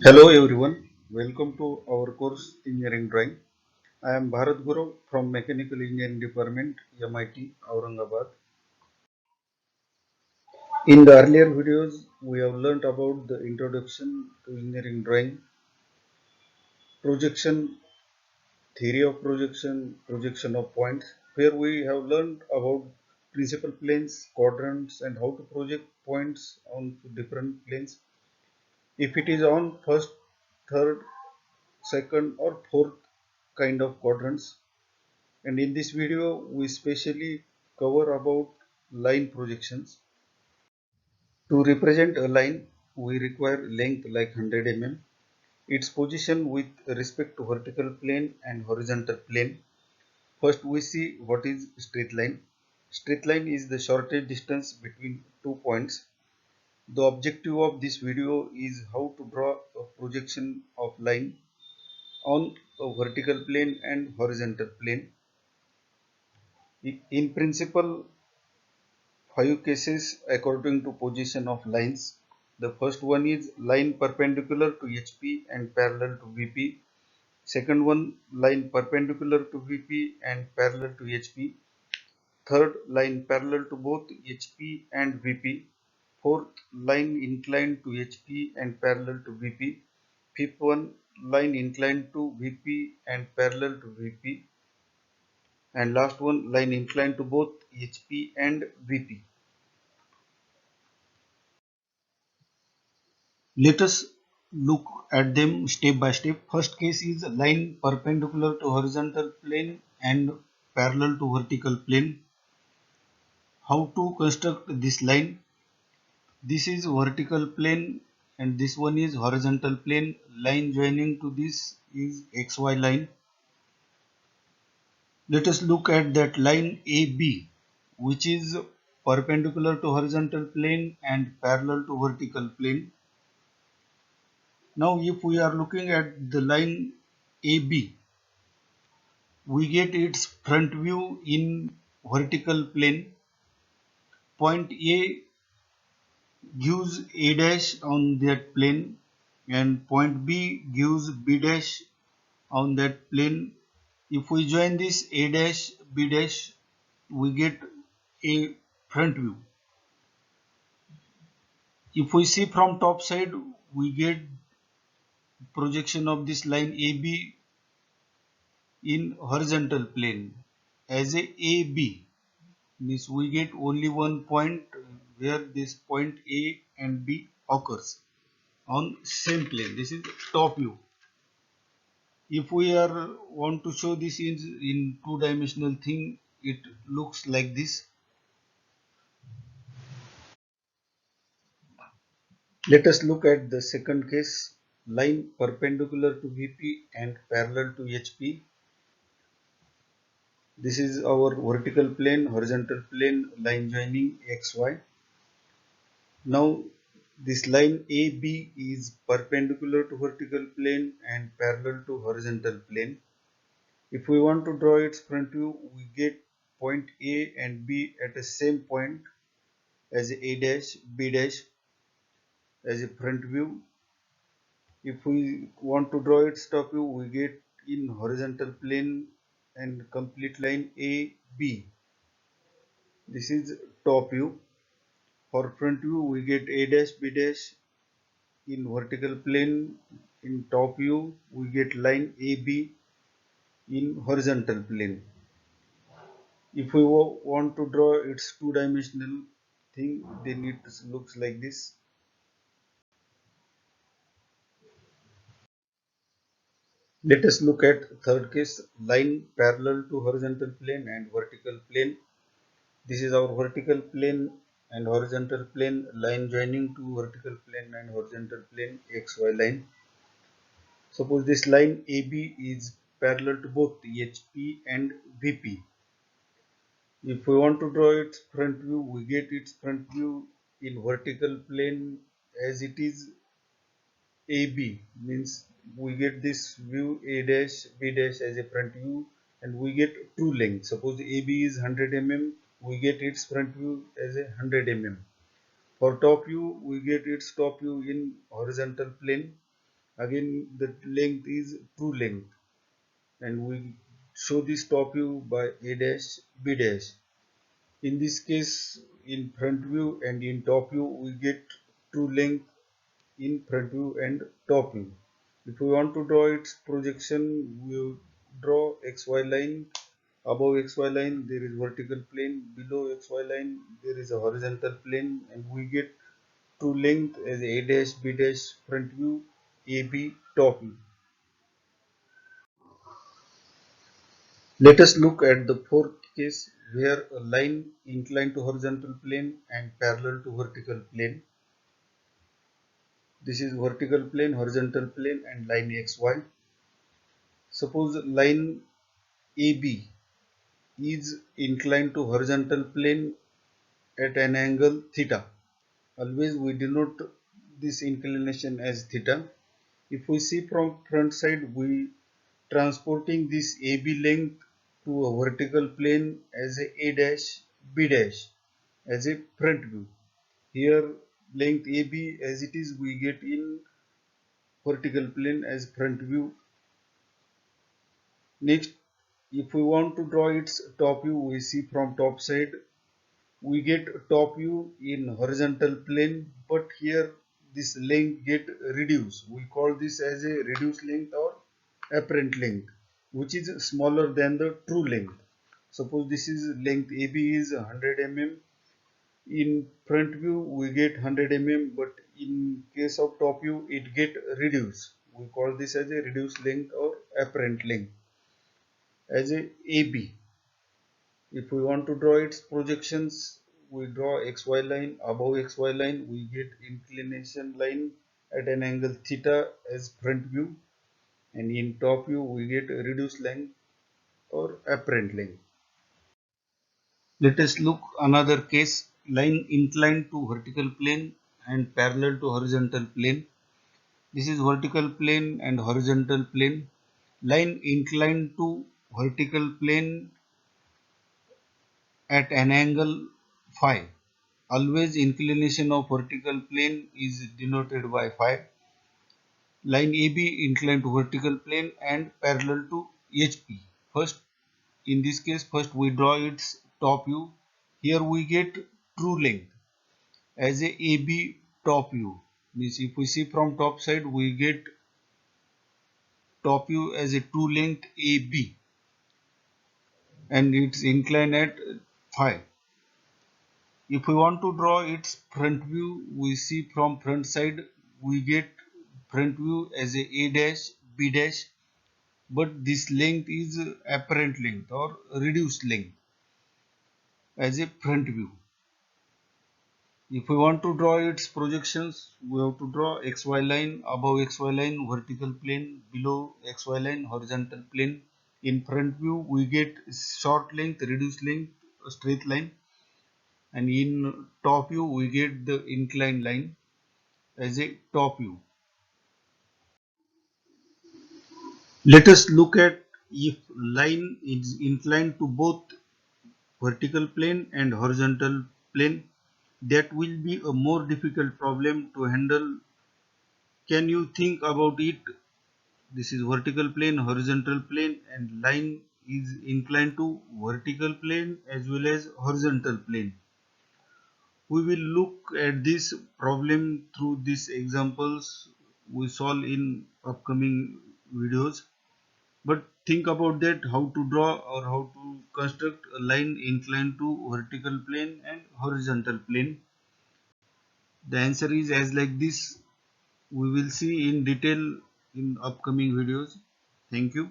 Hello everyone, welcome to our course Engineering Drawing. I am Bharat Guru from Mechanical Engineering Department, MIT, Aurangabad. In the earlier videos, we have learnt about the introduction to engineering drawing, projection, theory of projection, projection of points, where we have learned about principal planes, quadrants, and how to project points on different planes. If it is on first, third, second, or fourth kind of quadrants, and in this video we specially cover about line projections. To represent a line we require length like 100 mm, its position with respect to vertical plane and horizontal plane. First we see what is straight line. Straight line is the shortest distance between two points. The objective of this video is how to draw a projection of line on a vertical plane and horizontal plane. In principle, five cases according to position of lines. The first one is line perpendicular to HP and parallel to VP. Second one, line perpendicular to VP and parallel to HP. Third, line parallel to both HP and VP. Fourth, line inclined to HP and parallel to VP. Fifth one, line inclined to VP and parallel to VP. And last one, line inclined to both HP and VP. Let us look at them step by step. First case is line perpendicular to horizontal plane and parallel to vertical plane. How to construct this line? This is vertical plane and this one is horizontal plane. Line joining to this is XY line. Let us look at that line AB, which is perpendicular to horizontal plane and parallel to vertical plane. Now if we are looking at the line AB, we get its front view in vertical plane. Point A gives A dash on that plane and point B gives B dash on that plane. If we join this A dash B dash, we get a front view. If we see from top side, we get projection of this line AB in horizontal plane as a AB. Means we get only one point where this point A and B occurs on same plane. This is top view. If we are want to show this in two-dimensional thing, it looks like this. Let us look at the second case, line perpendicular to VP and parallel to HP. This is our vertical plane, horizontal plane, line joining XY. Now this line AB is perpendicular to vertical plane and parallel to horizontal plane. If we want to draw its front view, we get point A and B at the same point as A dash, B dash as a front view. If we want to draw its top view, we get in horizontal plane and complete line AB. This is top view. For front view, we get A dash, B dash in vertical plane. In top view we get line AB in horizontal plane. If we want to draw its two-dimensional thing, then it looks like this. Let us look at third case, line parallel to horizontal plane and vertical plane. This is our vertical plane and horizontal plane, line joining to vertical plane and horizontal plane, XY line. Suppose this line AB is parallel to both HP and VP. If we want to draw its front view, we get its front view in vertical plane as it is AB. Means we get this view A dash B dash as a front view and we get true length. Suppose AB is 100 mm, we get its front view as a 100 mm. For top view, we get its top view in horizontal plane Again the length is true length, and we show this top view by a dash b dash. In this case, in front view and in top view, we get true length in front view and top view. If we want to draw its projection, we draw xy line. Above xy line there is vertical plane, below xy line there is a horizontal plane, and we get true length as a dash b dash front view, ab top view. Let us look at the fourth case where a line inclined to horizontal plane and parallel to vertical plane. This is vertical plane, horizontal plane and line xy. Suppose line AB is inclined to horizontal plane at an angle theta. Always we denote this inclination as theta. If we see from front side, we transporting this AB length to a vertical plane as a dash B dash as a front view. Here length AB as it is we get in vertical plane as front view. Next, if we want to draw its top view, we see from top side we get top view in horizontal plane, but here this length get reduced. We call this as a reduced length or apparent length, which is smaller than the true length. Suppose this is length AB is 100 mm. In front view we get 100 mm, but in case of top view it get reduced. We call this as a reduced length or apparent length as a AB. If we want to draw its projections, we draw xy line. Above xy line we get inclination line at an angle theta as front view, and in top view we get reduced length or apparent length. Let us look another case, line inclined to vertical plane and parallel to horizontal plane. This is vertical plane and horizontal plane. Line inclined to vertical plane at an angle phi. Always inclination of vertical plane is denoted by phi. Line AB inclined to vertical plane and parallel to HP. First, in this case, first we draw its top view. Here we get true length as a AB top view. Means if we see from top side, we get top view as a true length AB, and it's inclined at phi. If we want to draw its front view, we see from front side we get front view as a dash B dash, but this length is apparent length or reduced length as a front view. If we want to draw its projections, we have to draw xy line. Above xy line vertical plane, below xy line horizontal plane. In front view we get short length, reduced length, a straight line, and in top view we get the inclined line as a top view. Let us look at if line is inclined to both vertical plane and horizontal plane. That will be a more difficult problem to handle. Can you think about it? This is vertical plane, horizontal plane, and line is inclined to vertical plane as well as horizontal plane. We will look at this problem through these examples we solve in upcoming videos. But think about that, how to draw or how to construct a line inclined to vertical plane and horizontal plane. The answer is as like this. We will see in detail in upcoming videos. Thank you.